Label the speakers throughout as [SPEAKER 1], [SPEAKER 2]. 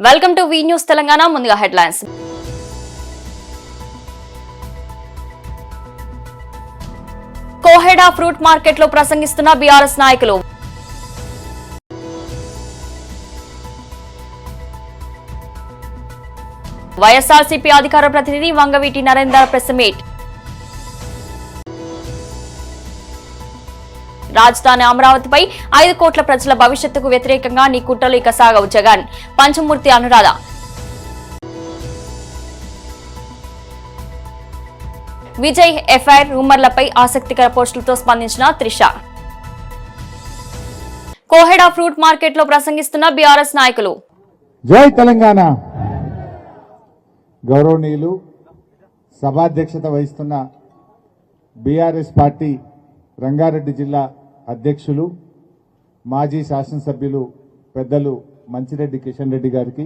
[SPEAKER 1] Welcome to V news Telangana. ముందుగా headlines. Koheda fruit market లో ప్రసంగిస్తున్న BRS నాయకులు. వైఎస్ఆర్సీపీ అధికార ప్రతినిధి వంగవీటి నరేందర్ ప్రెస్ మీట్. రాజధాని అమరావతిపై 5 కోట్ల ప్రజల భవిష్యత్తుకు వ్యతిరేకంగా నీ కుట్రలు ఇక సాగవు జగన్. పంచమూర్తి అనురాధ. విజయ్ ఎఫ్ఐఆర్ రూమర్లపై ఆసక్తికర పోస్టులతో స్పందించిన త్రిష. కోహెడా ఫ్రూట్ మార్కెట్ లో ప్రసంగిస్తున్న బీఆర్ఎస్ నాయకులు.
[SPEAKER 2] జై తెలంగాణ. గౌరవనీయులు సభాధ్యక్షత వహిస్తున్న బీఆర్ఎస్ పార్టీ రంగారెడ్డి జిల్లా అధ్యక్షులు మాజీ శాసనసభ్యులు పెద్దలు మంచిరెడ్డి కిషన్ రెడ్డి గారికి,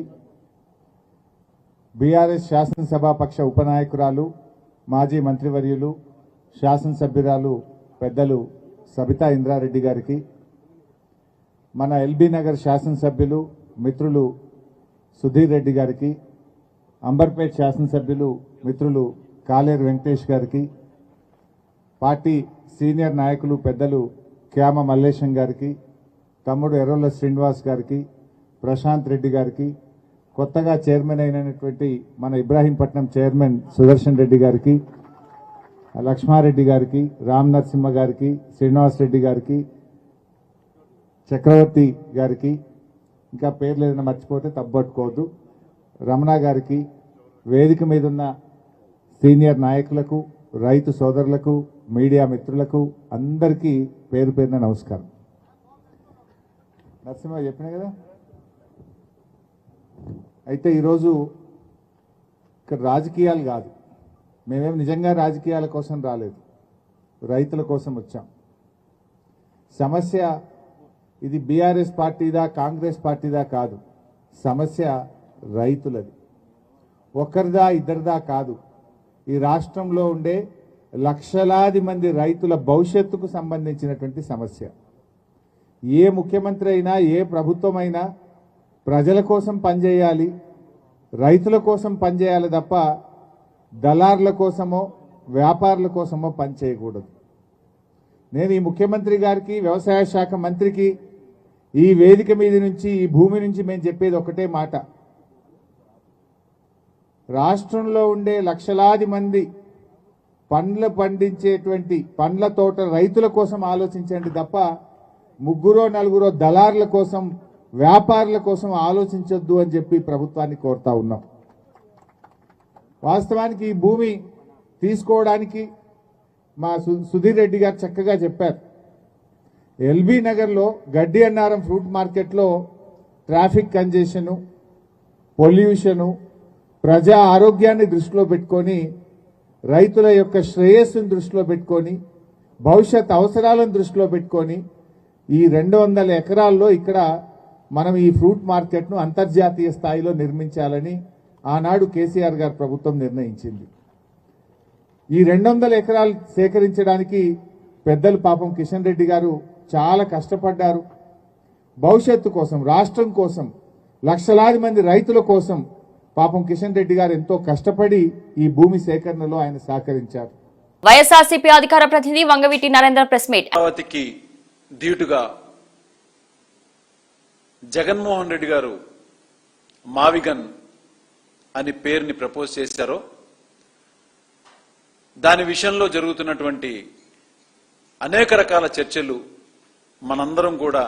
[SPEAKER 2] బీఆర్ఎస్ శాసనసభాపక్ష ఉపనాయకురాలు మాజీ మంత్రివర్యులు శాసనసభ్యురాలు పెద్దలు సబితా ఇంద్రారెడ్డి గారికి, మన ఎల్బీ నగర్ శాసనసభ్యులు మిత్రులు సుధీర్ రెడ్డి గారికి, అంబర్పేట్ శాసనసభ్యులు మిత్రులు కాలేరు వెంకటేష్ గారికి, పార్టీ సీనియర్ నాయకులు పెద్దలు క్యామ మల్లేశం గారికి, తమ్ముడు ఎర్రొల్ల శ్రీనివాస్ గారికి, ప్రశాంత్ రెడ్డి గారికి, కొత్తగా చైర్మన్ అయినటువంటి మన ఇబ్రాహీంపట్నం చైర్మన్ సుదర్శన్ రెడ్డి గారికి, లక్ష్మారెడ్డి గారికి, రామ్ నరసింహ గారికి, శ్రీనివాస్ రెడ్డి గారికి, చక్రవర్తి గారికి, ఇంకా పేర్లు ఏదైనా మర్చిపోతే తప్పట్టుకోవద్దు, రమణ గారికి, వేదిక మీద ఉన్న సీనియర్ నాయకులకు, రైతు సోదరులకు, మీడియా మిత్రులకు అందరికీ పేరు పేరున నమస్కారం. నరసింహ చెప్పినా కదా. అయితే ఈరోజు ఇక్కడ రాజకీయాలు కాదు, మేమేం నిజంగా రాజకీయాల కోసం రాలేదు, రైతుల కోసం వచ్చాం. సమస్య ఇది బీఆర్ఎస్ పార్టీదా కాంగ్రెస్ పార్టీదా కాదు, సమస్య రైతులది. ఒకరిదా ఇద్దరిదా కాదు, ఈ రాష్ట్రంలో ఉండే లక్షలాది మంది రైతుల భవిష్యత్తుకు సంబంధించినటువంటి సమస్య. ఏ ముఖ్యమంత్రి అయినా ఏ ప్రభుత్వం అయినా ప్రజల కోసం పనిచేయాలి, రైతుల కోసం పనిచేయాలి తప్ప దళారుల కోసమో వ్యాపారుల కోసమో పనిచేయకూడదు. నేను ఈ ముఖ్యమంత్రి గారికి, వ్యవసాయ శాఖ మంత్రికి ఈ వేదిక మీద నుంచి, ఈ భూమి నుంచి మేము చెప్పేది ఒకటే మాట, రాష్ట్రంలో ఉండే లక్షలాది మంది పండ్లు పండించేటువంటి పండ్ల తోట రైతుల కోసం ఆలోచించండి తప్ప ముగ్గురో నలుగురో దళారుల కోసం వ్యాపారుల కోసం ఆలోచించొద్దు అని చెప్పి ప్రభుత్వాన్ని కోరుతా ఉన్నాం. వాస్తవానికి ఈ భూమి తీసుకోవడానికి మా సుధీర్ రెడ్డి గారు చక్కగా చెప్పారు. ఎల్బీ నగర్లో గడ్డి అన్నారం ఫ్రూట్ మార్కెట్లో ట్రాఫిక్ కంజెషను, పొల్యూషను, ప్రజా ఆరోగ్యాన్ని దృష్టిలో పెట్టుకొని, రైతుల యొక్క శ్రేయస్సును దృష్టిలో పెట్టుకొని, భవిష్యత్ అవసరాలను దృష్టిలో పెట్టుకొని ఈ 200 ఎకరాల్లో ఇక్కడ మనం ఈ ఫ్రూట్ మార్కెట్ను అంతర్జాతీయ స్థాయిలో నిర్మించాలని ఆనాడు కేసీఆర్ గారు ప్రభుత్వం నిర్ణయించింది. ఈ 200 ఎకరాలు సేకరించడానికి పెద్దలు పాపం కిషన్ రెడ్డి గారు చాలా కష్టపడ్డారు. భవిష్యత్తు కోసం, రాష్ట్రం కోసం, లక్షలాది మంది రైతుల కోసం పాపం కిషన్ రెడ్డి గారు ఎంతో కష్టపడి ఈ భూమి సేకరణలో ఆయన సహకరించారు.
[SPEAKER 1] వైఎస్ఆర్సీపీ అధికార ప్రతినిధి వంగవీటి నరేందర్ ప్రెస్ మీట్.
[SPEAKER 3] అమరావతికి ధీటుగా జగన్మోహన్ రెడ్డి గారు మావిగన్ అని పేరుని ప్రపోజ్ చేశారో దాని విషయంలో జరుగుతున్నటువంటి అనేక రకాల చర్చలు మనందరం కూడా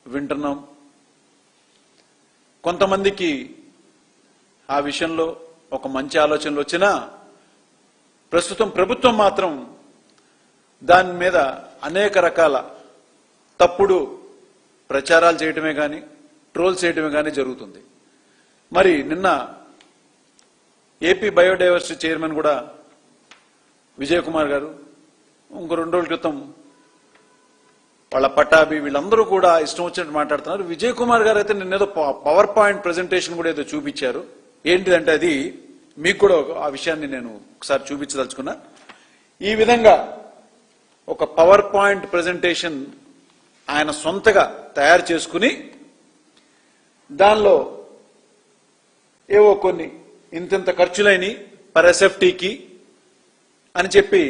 [SPEAKER 3] వింటున్నాం. కొంతమందికి ఆ విషయంలో ఒక మంచి ఆలోచనలు వచ్చినా ప్రస్తుతం ప్రభుత్వం మాత్రం దాని మీద అనేక రకాల తప్పుడు ప్రచారాలు చేయటమే కానీ, ట్రోల్స్ చేయటమే కానీ జరుగుతుంది. మరి నిన్న ఏపీ బయోడైవర్సిటీ చైర్మన్ కూడా విజయ్ కుమార్ గారు, ఇంకో 2 రోజుల క్రితం వాళ్ళ పట్టాభి, వీళ్ళందరూ కూడా ఇష్టం వచ్చినట్టు మాట్లాడుతున్నారు. విజయ్ కుమార్ గారు అయితే నిన్నేదో పవర్ పాయింట్ ప్రెజెంటేషన్ కూడా ఏదో చూపించారు. ఏంటిదంటే అది మీకు కూడా ఆ విషయాన్ని నేను ఒకసారి చూపించదలుచుకున్నా. ఈ విధంగా ఒక పవర్ పాయింట్ ప్రెజెంటేషన్ ఆయన సొంతగా తయారు చేసుకుని దానిలో ఏవో కొన్ని ఇంతింత ఖర్చులైన పర్ ఎస్ఎఫ్టీకి అని చెప్పి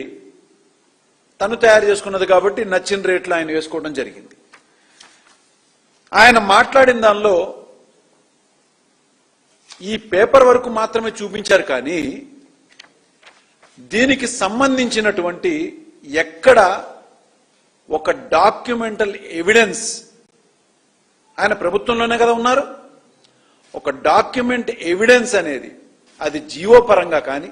[SPEAKER 3] తను తయారు చేసుకున్నది కాబట్టి నచ్చిన రేట్లు ఆయన వేసుకోవడం జరిగింది. ఆయన మాట్లాడిన దానిలో ఈ పేపర్ వరకు మాత్రమే చూపించారు, కానీ దీనికి సంబంధించినటువంటి ఎక్కడ ఒక డాక్యుమెంటల్ ఎవిడెన్స్, ఆయన ప్రభుత్వంలోనే కదా ఉన్నారు, ఒక డాక్యుమెంట్ ఎవిడెన్స్ అనేది అది జీవో పరంగా కానీ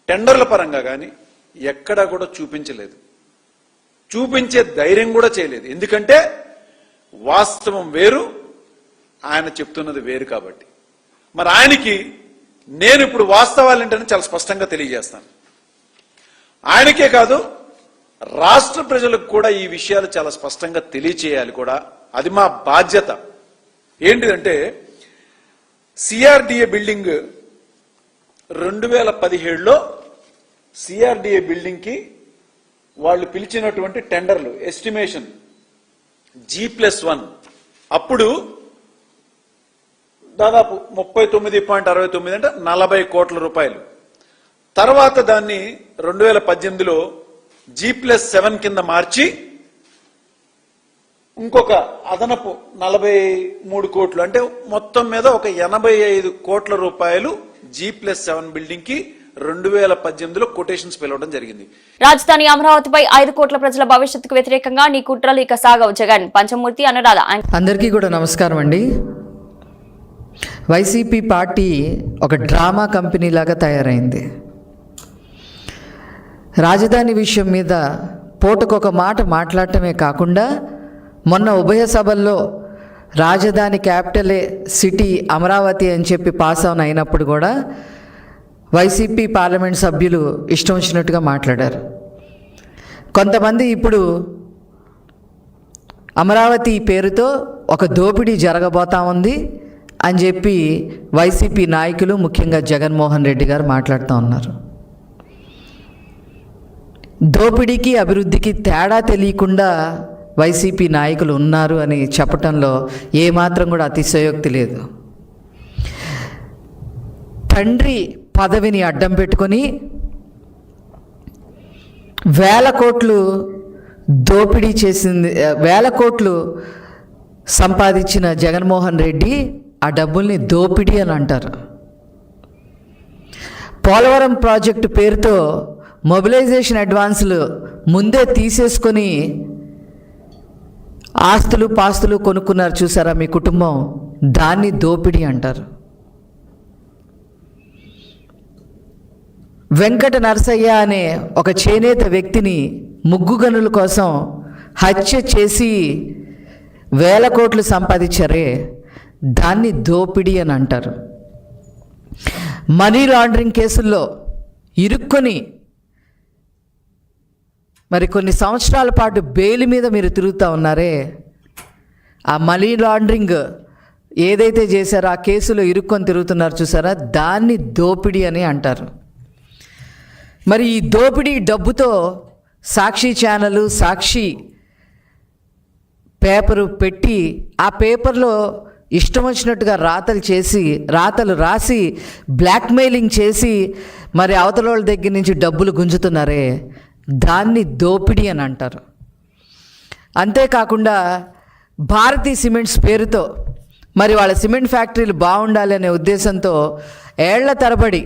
[SPEAKER 3] టెండర్ల పరంగా కానీ ఎక్కడా కూడా చూపించలేదు, చూపించే ధైర్యం కూడా చేయలేదు. ఎందుకంటే వాస్తవం వేరు, ఆయన చెప్తున్నది వేరు. కాబట్టి మరి ఆయనకి నేను ఇప్పుడు వాస్తవాలేంటని చాలా స్పష్టంగా తెలియజేస్తాను. ఆయనకే కాదు, రాష్ట్ర ప్రజలకు కూడా ఈ విషయాలు చాలా స్పష్టంగా తెలియచేయాలి కూడా. అది మా బాధ్యత. ఏంటిదంటే సిఆర్డిఏ బిల్డింగ్ 2017లో సిఆర్డిఏ బిల్డింగ్ కి వాళ్ళు పిలిచినటువంటి టెండర్లు ఎస్టిమేషన్ G+1 అప్పుడు దాదాపు 39.69 అంటే 40 కోట్ల రూపాయలు. తర్వాత దాన్ని 2018లో G+7 కింద మార్చి ఇంకొక అదనపు 43 కోట్లు అంటే మొత్తం మీద ఒక 85 కోట్ల రూపాయలు G+7 బిల్డింగ్ కి 2018లో కొటేషన్స్ పిలవడం జరిగింది.
[SPEAKER 1] రాజధాని అమరావతిపై 5 కోట్ల ప్రజల భవిష్యత్తుకు వ్యతిరేకంగా నీ కుట్రలు ఇక సాగవు జగన్. పంచమూర్తి అనురాధ.
[SPEAKER 4] అందరికీ కూడా నమస్కారం అండి. వైసీపీ పార్టీ ఒక డ్రామా కంపెనీ లాగా తయారైంది. రాజధాని విషయం మీద పూటకొక మాట మాట్లాడటమే కాకుండా మొన్న ఉభయ సభల్లో రాజధాని క్యాపిటలే సిటీ అమరావతి అని చెప్పి పాస్ ఆన్ అయినప్పుడు కూడా వైసీపీ పార్లమెంట్ సభ్యులు ఇష్టం వచ్చినట్టుగా మాట్లాడారు. కొంతమంది ఇప్పుడు అమరావతి పేరుతో ఒక దోపిడీ జరగబోతా ఉంది అని చెప్పి వైసీపీ నాయకులు ముఖ్యంగా జగన్మోహన్ రెడ్డి గారు మాట్లాడుతూ ఉన్నారు. దోపిడీకి అభివృద్ధికి తేడా తెలియకుండా వైసీపీ నాయకులు ఉన్నారు అని చెప్పటంలో ఏమాత్రం కూడా అతిశయోక్తి లేదు. తండ్రి పదవిని అడ్డం పెట్టుకొని 1000 కోట్లు దోపిడీ చేసింది, 1000 కోట్లు సంపాదించిన జగన్మోహన్ రెడ్డి ఆ డబ్బుల్ని దోపిడీ అని అంటారు. పోలవరం ప్రాజెక్టు పేరుతో మొబిలైజేషన్ అడ్వాన్సులు ముందే తీసేసుకొని ఆస్తులు పాస్తులు కొనుక్కున్నారు చూసారా మీ కుటుంబం, దాన్ని దోపిడీ అంటారు. వెంకట నరసయ్య అనే ఒక చేనేత వ్యక్తిని ముగ్గు గనుల కోసం హత్య చేసి 1000 కోట్లు సంపాదించారే, దాన్ని దోపిడీ అని అంటారు. మనీ లాండరింగ్ కేసుల్లో ఇరుక్కొని మరి కొన్ని సంవత్సరాల పాటు బెయిల్ మీద మీరు తిరుగుతూ ఉన్నారే, ఆ మనీ లాండరింగ్ ఏదైతే చేశారో ఆ కేసులో ఇరుక్కొని తిరుగుతున్నారు చూసారా, దాన్ని దోపిడీ అని అంటారు. మరి ఈ దోపిడీ డబ్బుతో సాక్షి ఛానల్, సాక్షి పేపరు పెట్టి ఆ పేపర్లో ఇష్టం వచ్చినట్టుగా రాతలు రాసి బ్లాక్మెయిలింగ్ చేసి మరి అవతల వాళ్ళ దగ్గర నుంచి డబ్బులు గుంజుతున్నారే, దాన్ని దోపిడీ అని అంటారు. అంతేకాకుండా భారతీ సిమెంట్స్ పేరుతో మరి వాళ్ళ సిమెంట్ ఫ్యాక్టరీలు బాగుండాలి అనే ఉద్దేశంతో ఏళ్ల తరబడి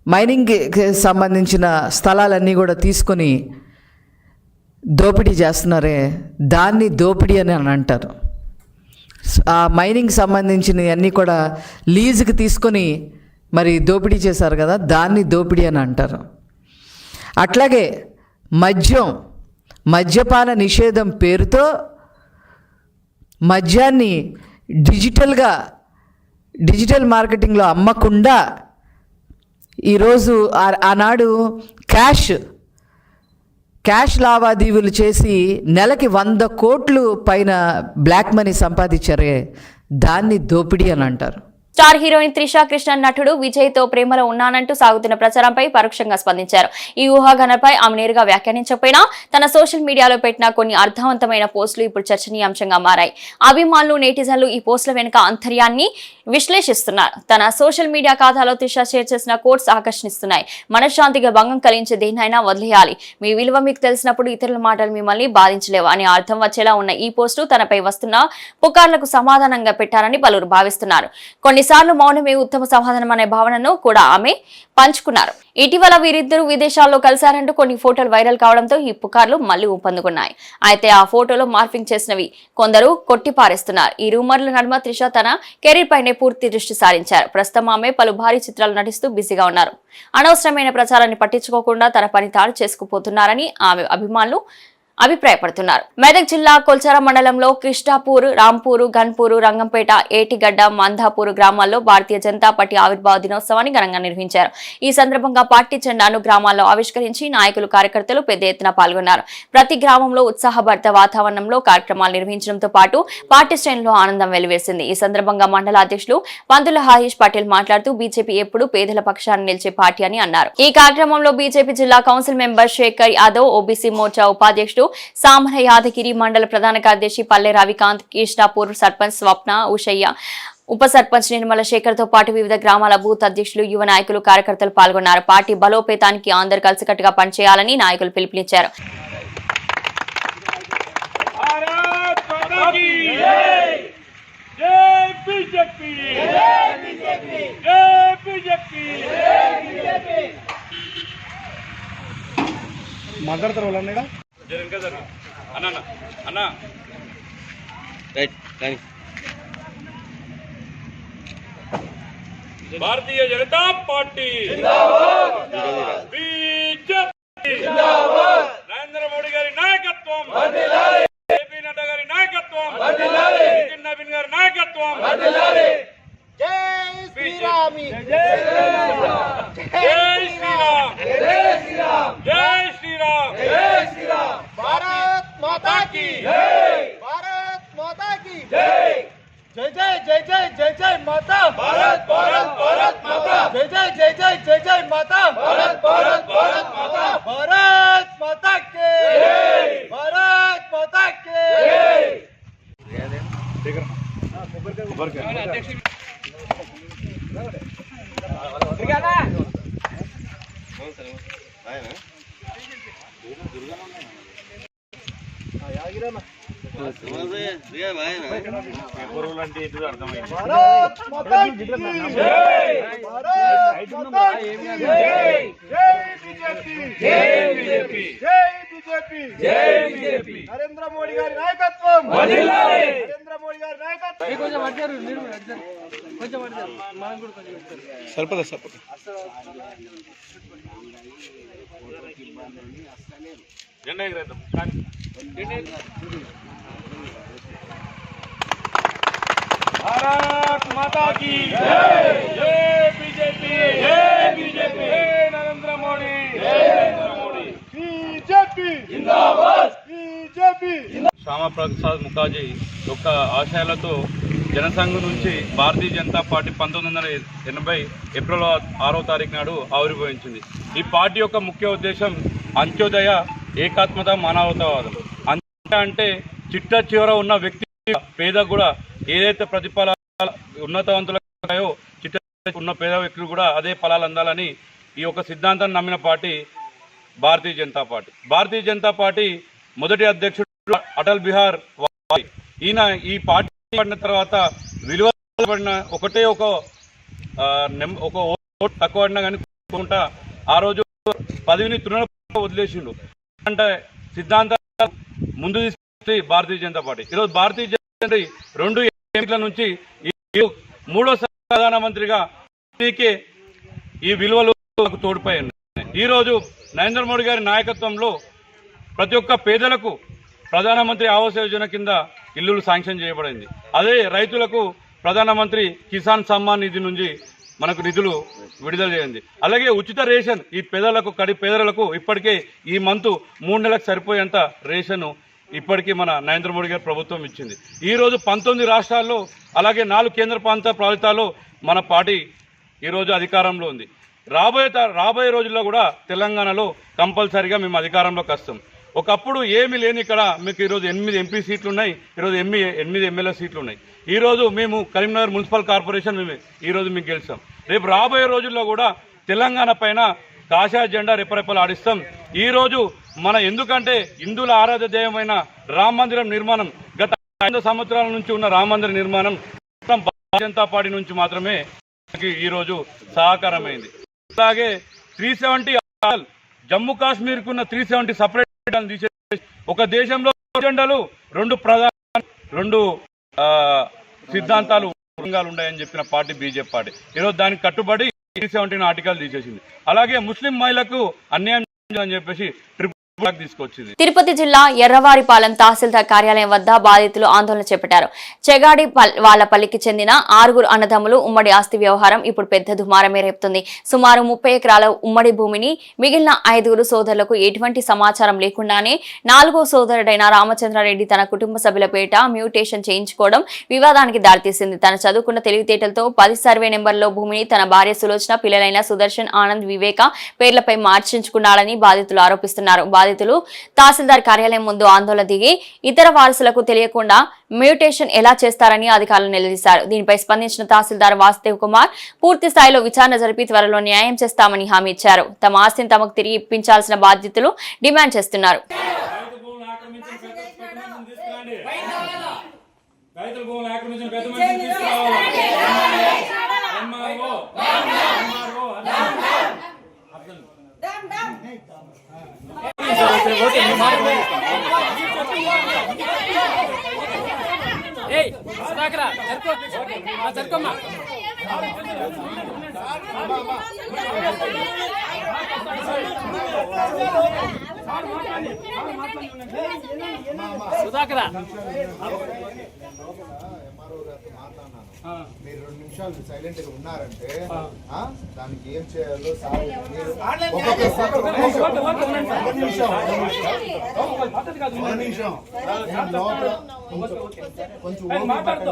[SPEAKER 4] మైనింగ్కి సంబంధించిన స్థలాలన్నీ కూడా తీసుకొని దోపిడీ చేస్తున్నారే, దాన్ని దోపిడీ అని అంటారు. ఆ మైనింగ్ సంబంధించినవి అన్నీ కూడా లీజుకి తీసుకొని మరి దోపిడీ చేశారు కదా, దాన్ని దోపిడీ అని అంటారు. అట్లాగే మద్యపాన నిషేధం పేరుతో మద్యాన్ని డిజిటల్ మార్కెటింగ్లో అమ్మకుండా ఈరోజు ఆనాడు క్యాష్ లావాదేవీలు చేసి నెలకి 100 కోట్లు పైన బ్లాక్ మనీ సంపాదించారే, దాన్ని దోపిడీ అని అంటారు.
[SPEAKER 1] స్టార్ హీరోయిన్ త్రిషా కృష్ణన్ నటుడు విజయ్ తో ప్రేమలో ఉన్నానంటూ సాగుతున్న ప్రచారంపై పరోక్షంగా స్పందించారు. ఈ ఊహాగానాలపై ఆమె నేరుగా వ్యాఖ్యానించకపోయినా తన సోషల్ మీడియాలో పెట్టిన కొన్ని అర్థవంతమైన పోస్టులు ఇప్పుడు చర్చనీయాంశంగా మారాయి. అభిమానులు, నెటిజన్లు ఈ పోస్టుల వెనుక అంతర్యాన్ని విశ్లేషిస్తున్నారు. తన సోషల్ మీడియా ఖాతాలో త్రిష షేర్ చేసిన కోట్స్ ఆకర్షిస్తున్నాయి. మనశ్శాంతిగా భంగం కలిగించే దేన్నైనా వదిలేయాలి. మీ విలువ మీకు తెలిసినప్పుడు ఇతరుల మాటలు మిమ్మల్ని బాధించలేవు అని అర్థం వచ్చేలా ఉన్న ఈ పోస్టు తనపై వస్తున్న పుకార్లకు సమాధానంగా పెట్టారని పలువురు భావిస్తున్నారు. కొన్నిసార్లు మౌనమే ఉత్తమ సమాధానం అనే భావనను కూడా ఆమె పంచుకున్నారు. ఇటీవల వీరిద్దరూ విదేశాల్లో కలిశారంటూ కొన్ని ఫోటోలు వైరల్ కావడంతో ఈ పుకార్లు మళ్లీ ఊపందుకున్నాయి. అయితే ఆ ఫోటోలో మార్ఫింగ్ చేసినవి కొందరు కొట్టిపారేస్తున్నారు. ఈ రూమర్ల నడుమ త్రిష తన కెరీర్ పైనే పూర్తి దృష్టి సారించారు. ప్రస్తుతం ఆమె పలు భారీ చిత్రాలు నటిస్తూ బిజీగా ఉన్నారు. అనవసరమైన ప్రచారాన్ని పట్టించుకోకుండా తన పని తాను చేసుకుపోతున్నారని ఆమె అభిమానులు అభిప్రాయపడుతున్నారు. మెదక్ జిల్లా కొల్చారం మండలంలో కృష్ణాపూర్, రాంపూరు, గన్పూరు, రంగంపేట, ఏటిగడ్డ, మందాపూర్ గ్రామాల్లో భారతీయ జనతా పార్టీ ఆవిర్భావ దినోత్సవాన్ని ఘనంగా నిర్వహించారు. ఈ సందర్భంగా పార్టీ జెండాను గ్రామాల్లో ఆవిష్కరించి నాయకులు, కార్యకర్తలు పెద్ద ఎత్తున పాల్గొన్నారు. ప్రతి గ్రామంలో ఉత్సాహభరిత వాతావరణంలో కార్యక్రమాలు నిర్వహించడంతో పాటు పార్టీ శ్రేణుల్లో ఆనందం వెల్లివేసింది. ఈ సందర్భంగా మండల అధ్యక్షులు పంతుల హరీష్ పటేల్ మాట్లాడుతూ బీజేపీ ఎప్పుడు పేదల పక్షాన్ని నిలిచే పార్టీ అని అన్నారు. ఈ కార్యక్రమంలో బీజేపీ జిల్లా council member Shekar Yadav, OBC Morcha ఉపాధ్యక్షుడు సామన యాదగిరి, మండల ప్రధాన కార్యదర్శి పల్లె రవికాంత్, కృష్ణాపూర్ సర్పంచ్ స్వప్న, ఉషయ్య, ఉప సర్పంచ్ నిర్మల శేఖర్ తో పాటు వివిధ గ్రామాల బూత్ అధ్యక్షులు, యువ నాయకులు, కార్యకర్తలు పాల్గొన్నారు. పార్టీ బలోపేతానికి అందరూ కలిసికట్టుగా పనిచేయాలని నాయకులు పిలుపునిచ్చారు.
[SPEAKER 5] भारतीय जनता पार्टी बीजेपी नरेंद्र मोदी गारी नायकत्वम जेपी नड्डा गारी नायकत्वम नितिन नवीन गारी नायकत्वम जय श्री राम जय श्री राम जय श्री राम जय श्री राम जय श्री राम भारत माता की जय भारत माता की जय जय जय जय जय जय जय माता भारत भारत भारत माता जय जय जय जय जय जय माता भारत भारत भारत माता भारत माता के भारत माता के भारत माता की जय भारत माता की जय बीजेपी जय बीजेपी जय बीजेपी जय बीजेपी नरेंद्र मोदी गारी नायकत्वम नरेंद्र मोदी गारी नायकत्वम జెండా ఎగరేద్దాం. भारत माता की जय जय बीजेपी जय बीजेपी जय नरेंद्र मोदी बीजेपी जिंदाबाद बीजेपी శ్యామా ప్రసాద్ ముఖర్జీ యొక్క ఆశయాలతో జనసంఘం నుంచి భారతీయ జనతా పార్టీ 1980 ఏప్రిల్ 6వ తారీఖు నాడు ఆవిర్భవించింది. ఈ పార్టీ యొక్క ముఖ్య ఉద్దేశం అంత్యోదయ, ఏకాత్మత, మానవతావాదం. అంత్యోదయ అంటే చిట్ట చివర ఉన్న వ్యక్తి, పేద కూడా ఏదైతే ప్రతిఫల ఉన్నతవంతులయో చిట్ట ఉన్న పేద వ్యక్తులు కూడా అదే ఫలాలు అందాలని ఈ యొక్క సిద్ధాంతాన్ని నమ్మిన party Bharatiya Janata party. Bharatiya Janata party మొదటి అధ్యక్షుడు అటల్ బిహారీ వాజ్పేయి. ఈయన ఈ పార్టీ పడిన తర్వాత విలువ పడిన ఒకటే ఒక ఓటు తక్కువ పడినా కానీ ఆ రోజు పదవిని తృణ వదిలేసిండు. అంటే సిద్ధాంతాలు ముందు తీసుకొచ్చి భారతీయ జనతా పార్టీ ఈరోజు భారతీయ జనతా పార్టీ 2 ఎన్నికల నుంచి 3వ ప్రధానమంత్రిగా ఈ విలువలు తోడ్పై ఉన్నాయి. ఈరోజు నరేంద్ర మోడీ గారి నాయకత్వంలో ప్రతి ఒక్క పేదలకు ప్రధానమంత్రి ఆవాస్ యోజన కింద ఇల్లులు శాంక్షన్ చేయబడింది. అదే రైతులకు ప్రధానమంత్రి కిసాన్ సమ్మాన్ నిధి నుంచి మనకు నిధులు విడుదల చేయండి. అలాగే ఉచిత రేషన్ ఈ పేదలకు పేదలకు ఇప్పటికే ఈ మంత్ 3 నెలలకు సరిపోయేంత రేషన్ ఇప్పటికీ మన నరేంద్ర మోడీ గారి ప్రభుత్వం ఇచ్చింది. ఈరోజు 19 రాష్ట్రాల్లో అలాగే 4 కేంద్ర ప్రాంత ప్రాంతాల్లో మన పార్టీ ఈరోజు అధికారంలో ఉంది. రాబోయే రోజుల్లో కూడా తెలంగాణలో కంపల్సరీగా మేము అధికారంలోకి వస్తాం. ఒకప్పుడు ఏమీ లేని ఇక్కడ మీకు ఈరోజు 8 ఎంపీ సీట్లు ఉన్నాయి, ఈరోజు 8 ఎమ్మెల్యే సీట్లు ఉన్నాయి. ఈరోజు మేము కరీంనగర్ మున్సిపల్ కార్పొరేషన్ ఈరోజు మీకు గెలిచాం. రేపు రాబోయే రోజుల్లో కూడా తెలంగాణ పైన కాషాయ జెండా రెపరెపలు ఆడిస్తాం. ఈరోజు ఎందుకంటే హిందువుల ఆరాధ్య దైవమైన రామ మందిరం నిర్మాణం గత 5 సంవత్సరాల నుంచి ఉన్న రామ మందిర నిర్మాణం భారతీయ జనతా పార్టీ నుంచి మాత్రమే ఈరోజు సహకారమైంది. అలాగే 370 జమ్మూ కాశ్మీర్ కున్న 370 సపరేట్ తీసేసి ఒక దేశంలో జెండాలు 2 సిద్ధాంతాలు ఉన్నాయని చెప్పిన పార్టీ బీజేపీ పార్టీ. ఈరోజు దానికి కట్టుబడి 317 ఆర్టికల్ తీసేసింది. అలాగే ముస్లిం మహిళలకు అన్యాయం అని చెప్పేసి తీసుకొచ్చింది.
[SPEAKER 1] తిరుపతి జిల్లా ఎర్రవారిపాలెం తహసీల్దార్ కార్యాలయం వద్ద బాధితులు ఆందోళన చేపట్టారు. చెగాడి వాళ్లపల్లికి చెందిన 6 అన్నదమ్ములు ఉమ్మడి ఆస్తి వ్యవహారం ఇప్పుడు పెద్ద దుమారమే రేపుతుంది. సుమారు 30 ఎకరాల ఉమ్మడి భూమిని మిగిలిన 5 సోదరులకు ఎటువంటి సమాచారం లేకుండానే 4వ సోదరుడైన రామచంద్రారెడ్డి తన కుటుంబ సభ్యుల పేట మ్యూటేషన్ చేయించుకోవడం వివాదానికి దారితీసింది. తన చదువుకున్న తెలివితేటలతో 10 సర్వే నెంబర్లో భూమిని తన భార్య సులోచన, పిల్లలైన సుదర్శన్, ఆనంద్, వివేక పేర్లపై మార్చించుకున్నాడని బాధితులు ఆరోపిస్తున్నారు. బాధితులు తహసీల్దార్ కార్యాలయం ముందు ఆందోళన దిగి ఇతర వారసులకు తెలియకుండా మ్యూటేషన్ ఎలా చేస్తారని అధికారులు నిలదీశారు. దీనిపై స్పందించిన తహసీల్దార్ వాసుదేవ్ కుమార్ పూర్తి స్థాయిలో విచారణ జరిపి త్వరలో న్యాయం చేస్తామని హామీ ఇచ్చారు. తమ ఆస్తిని తమకు తిరిగి ఇప్పించాల్సిన బాధ్యతలు డిమాండ్ చేస్తున్నారు.
[SPEAKER 6] మీరు 2 నిమిషాలు సైలెంట్ గా ఉన్నారంటే దానికి ఏం చేయాలో కొంచెం ఓపిక.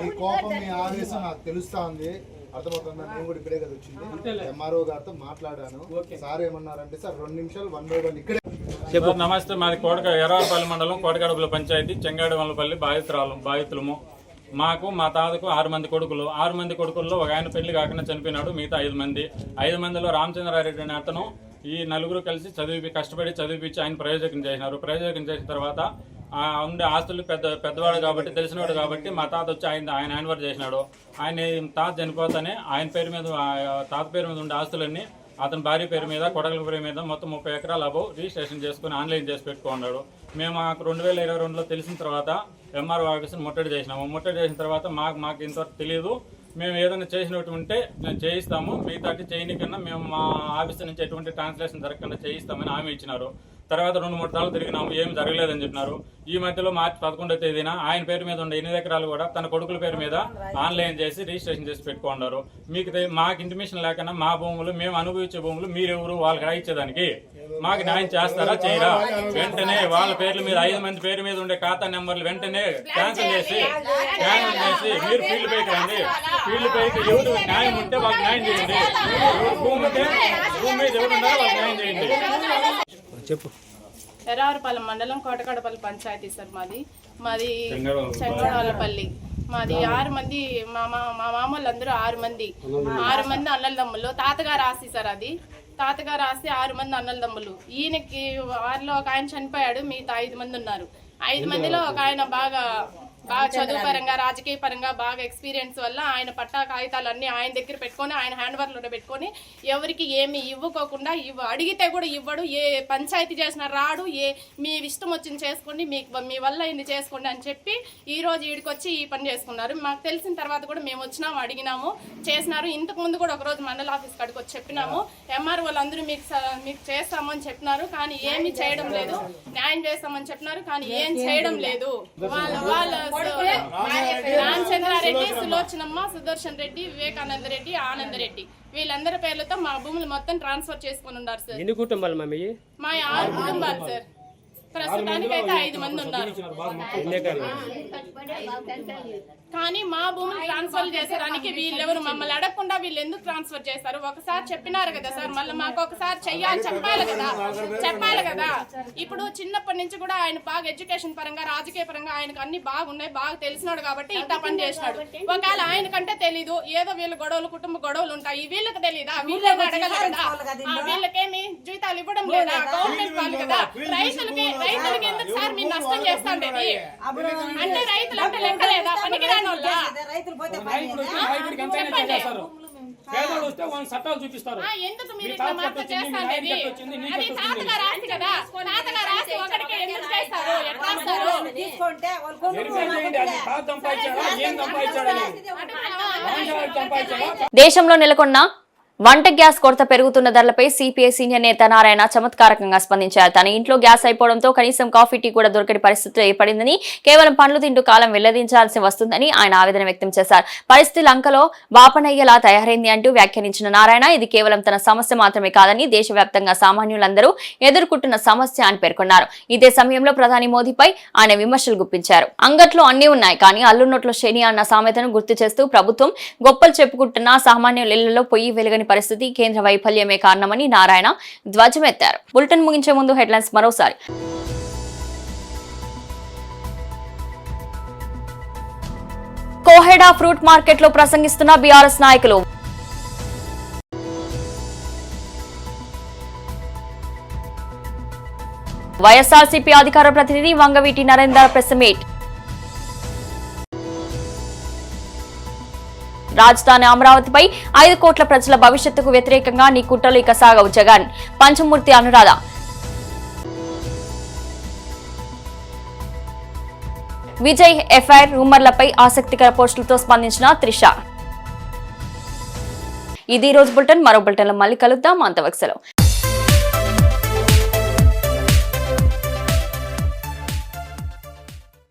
[SPEAKER 6] మీ కోపం, మీ ఆవేశం నాకు తెలుస్తా ఉంది, అర్థమవుతుందా? నేను కూడా ఇక్కడే కదా వచ్చింది. ఎంఆర్ఓ గారితో మాట్లాడాను. సార్ ఏమన్నారంటే సార్ 2 నిమిషాలు 1 by 1 ఇక్కడే.
[SPEAKER 5] నమస్తే, మాది ఎర్రవారిపల్లి మండలం కోటగడపల పంచాయతీ చెంగాడవలపల్లి బాధితులము. మా తాతకు 6 మంది కొడుకులు. 6 మంది కొడుకుల్లో ఒక ఆయన పెళ్లి కాకుండా చనిపోయినాడు. మిగతా 5 మంది. 5 మందిలో రామచంద్రారెడ్డి అనే అతను ఈ 4 కలిసి కష్టపడి చదివిపించి ఆయన ప్రయోజకం చేసినారు. ప్రయోజకం చేసిన తర్వాత ఉండే ఆస్తులు పెద్దవాడు కాబట్టి, తెలిసినవాడు కాబట్టి మా తాత వచ్చి ఆయన హ్యాండ్ఓవర్ చేసినాడు. ఆయన తాత చనిపోతానే తాత పేరు మీద ఉండే ఆస్తులన్నీ అతని భార్య పేరు మీద, కొడగల పేరు మీద మొత్తం 30 ఎకరాల అబౌవ్ రిజిస్ట్రేషన్ చేసుకుని ఆన్లైన్ చేసి పెట్టుకున్నాడు. మేము 2022లో తెలిసిన తర్వాత ఎంఆర్ఓ ఆఫీస్ని ముట్టడి చేసినాము. ముట్టడి చేసిన తర్వాత మాకు ఇంతవరకు తెలియదు. మేము ఏదైనా చేసినట్టు ఉంటే చేయిస్తాము, మిగతాటి చేయనికన్నా మేము మా ఆఫీస్ నుంచి ఎటువంటి ట్రాన్స్లేషన్ జరగకుండా చేయిస్తామని హామీ ఇచ్చినారు. తర్వాత 2-3 సార్లు తిరిగినాము, ఏమి జరగలేదని చెప్పినారు. ఈ మధ్యలో మార్చి 11వ తేదీన ఆయన పేరు మీద ఉండే 8 ఎకరాలు కూడా తన కొడుకుల పేరు మీద ఆన్లైన్ చేసి రిజిస్ట్రేషన్ చేసి పెట్టుకున్నారు. మాకు ఇంటిమేషన్ లేకుండా మా భూములు, మేము అనుభవించే భూములు మీరెవరు వాళ్ళకి రాయించేదానికి? మాకు న్యాయం చేస్తారా చేయరా? వెంటనే వాళ్ళ పేర్ల మీద 5 మంది పేరు మీద ఉండే ఖాతా నెంబర్లు వెంటనే క్యాన్సిల్ చేసి మీరు ఫీల్డ్ పైకి రండి. ఫీల్డ్ పైకి ఎవరు న్యాయం ఉంటే వాళ్ళకి న్యాయం చేయండి. భూమి ఉంటే భూమి మీద ఎవరు ఉన్నారో వాళ్ళకి న్యాయం చేయండి.
[SPEAKER 7] చెప్పు. ఎర్రవారిపాలెం మండలం కోటగడపల్లి పంచాయతీ సార్ మాది చెంగడవలపల్లి. మాది 6 మంది మా మామూలందరూ 6 మంది అన్నలదమ్ములు. తాతగారు ఆస్తి సార్ అది. తాతగారు ఆస్తి 6 మంది అన్నలదమ్ములు. ఈయనకి వారిలో ఒక ఆయన చనిపోయాడు, మిగతా 5 మంది ఉన్నారు. 5 మందిలో ఒక ఆయన బాగా చదువు పరంగా, రాజకీయ పరంగా బాగా ఎక్స్పీరియన్స్ వల్ల ఆయన పట్టా కాగితాలన్నీ ఆయన దగ్గర పెట్టుకొని, ఆయన హ్యాండ్ ఓవర్లో పెట్టుకొని ఎవరికి ఏమి ఇవ్వకోకుండా, అడిగితే కూడా ఇవ్వడు. ఏ పంచాయతీ చేసినా రాడు. మీ ఇష్టం వచ్చింది చేసుకోండి, మీ వల్ల ఇది చేసుకోండి అని చెప్పి ఈ రోజు ఈడికొచ్చి ఈ పని చేసుకున్నారు. మాకు తెలిసిన తర్వాత కూడా మేము వచ్చినాము, అడిగినాము, చేసినారు. ఇంతకు ముందు కూడా ఒకరోజు మండల ఆఫీస్ కాడికి వచ్చి చెప్పినాము. ఎంఆర్ వాళ్ళందరూ మీకు చేస్తామని చెప్పినారు, కానీ ఏమి చేయడం లేదు. న్యాయం చేస్తామని చెప్పినారు, కానీ ఏం చేయడం లేదు. వాళ్ళ రామచంద్రారెడ్డి, సులోచనమ్మ, సుదర్శన్ రెడ్డి, వివేకానంద రెడ్డి, ఆనంద రెడ్డి వీళ్ళందరి పేర్లతో మా భూములు మొత్తం ట్రాన్స్ఫర్ చేసుకుని ఉన్నారు సార్.
[SPEAKER 8] ఎన్ని కుటుంబాలు మా
[SPEAKER 7] 6 కుటుంబాలు సార్. ప్రస్తుతానికైతే 5 మంది ఉన్నారు. కానీ మా భూములు ట్రాన్స్ఫర్ చేసేదానికి వీళ్ళెవరు మమ్మల్ని అడగకుండా వీళ్ళు ఎందుకు ట్రాన్స్ఫర్ చేస్తారు? ఒకసారి చెప్పినారు కదా సార్, మళ్ళీ మాకు ఒకసారి చెయ్యాలి చెప్పాలి కదా. ఇప్పుడు చిన్నప్పటి నుంచి కూడా ఆయన బాగా ఎడ్యుకేషన్ పరంగా రాజకీయ పరంగా ఆయనకు అన్ని బాగున్నాయి, బాగా తెలిసినాడు కాబట్టి ఇంత పని చేసినాడు. ఒకవేళ ఆయన కంటే తెలీదు, ఏదో వీళ్ళ గొడవలు కుటుంబ గొడవలు ఉంటాయి, వీళ్ళకి తెలీదా? వీళ్ళేమో అడగాలి కదా. వీళ్ళకేమి జీతాలు ఇవ్వడం లేదా? గవర్నమెంట్ వాళ్ళు కదా. రైతులకి ఎందుకు సార్ మీరు నష్టం చేస్తాండేది? అంటే రైతులు అంటే లెక్క లేదా? పనికిరాని వాళ్ళ ఎందుకు మీరు ఇట్లా మాత్రం చేస్తాండేది? అది తాతగా రాసి కదా, తాతగా రాసి ఒకటికి ఎందుకు చేస్తారు?
[SPEAKER 1] దేశంలో నెలకొన్న వంట గ్యాస్ కొరత పెరుగుతున్న ధరలపై సిపిఐ సీనియర్ నేత నారాయణ చమత్కారకంగా స్పందించారు. తన ఇంట్లో గ్యాస్ అయిపోవడంతో కనీసం కాఫీ టీ కూడా దొరకని పరిస్థితి ఏర్పడిందని, కేవలం పండ్లు తింటూ కాలం వెళ్లదించాల్సి వస్తుందని ఆయన ఆవేదన వ్యక్తం చేశారు. పరిస్థితి లంకలో బాపనయ్యలా తయారైంది అంటూ వ్యాఖ్యానించిన నారాయణ ఇది కేవలం తన సమస్య మాత్రమే కాదని దేశవ్యాప్తంగా సామాన్యులందరూ ఎదుర్కొంటున్న సమస్య అని పేర్కొన్నారు. ఇదే సమయంలో ప్రధాని మోదీపై ఆయన విమర్శలు గుప్పించారు. అంగట్లో అన్ని ఉన్నాయి కానీ అల్లున్నట్లో శని అన్న సామెతను గుర్తు చేస్తూ ప్రభుత్వం గొప్పలు చెప్పుకుంటున్న సామాన్యుల ఇళ్లలో పొయ్యి వెలుగని పరిస్థితి కేంద్ర వైఫల్యమే కారణమని నారాయణ ధ్వజమెత్తారు. బులెటిన్ ముగించే ముందు హెడ్లైన్స్ మరోసారి. కోహెడా ఫ్రూట్ మార్కెట్ లో ప్రసంగిస్తున్న బీఆర్ఎస్ నాయకులు. వైఎస్ఆర్సీపీ అధికార ప్రతినిధి వంగవీటి నరేందర్ ప్రెస్ మీట్. రాజధాని అమరావతిపై 5 కోట్ల ప్రజల భవిష్యత్తుకు వ్యతిరేకంగా నీ కుట్రలు ఇక సాగవు జగన్. పంచమూర్తి అనురాధ. విజయ్ ఎఫ్ఐఆర్ రూమర్లపై ఆసక్తికర పోస్టులతో స్పందించిన త్రిష. ఇది రోజు బులెటిన్. మరో బులెటిన్లో మళ్ళీ కలుద్దాం. అంతవరకు సెలవు.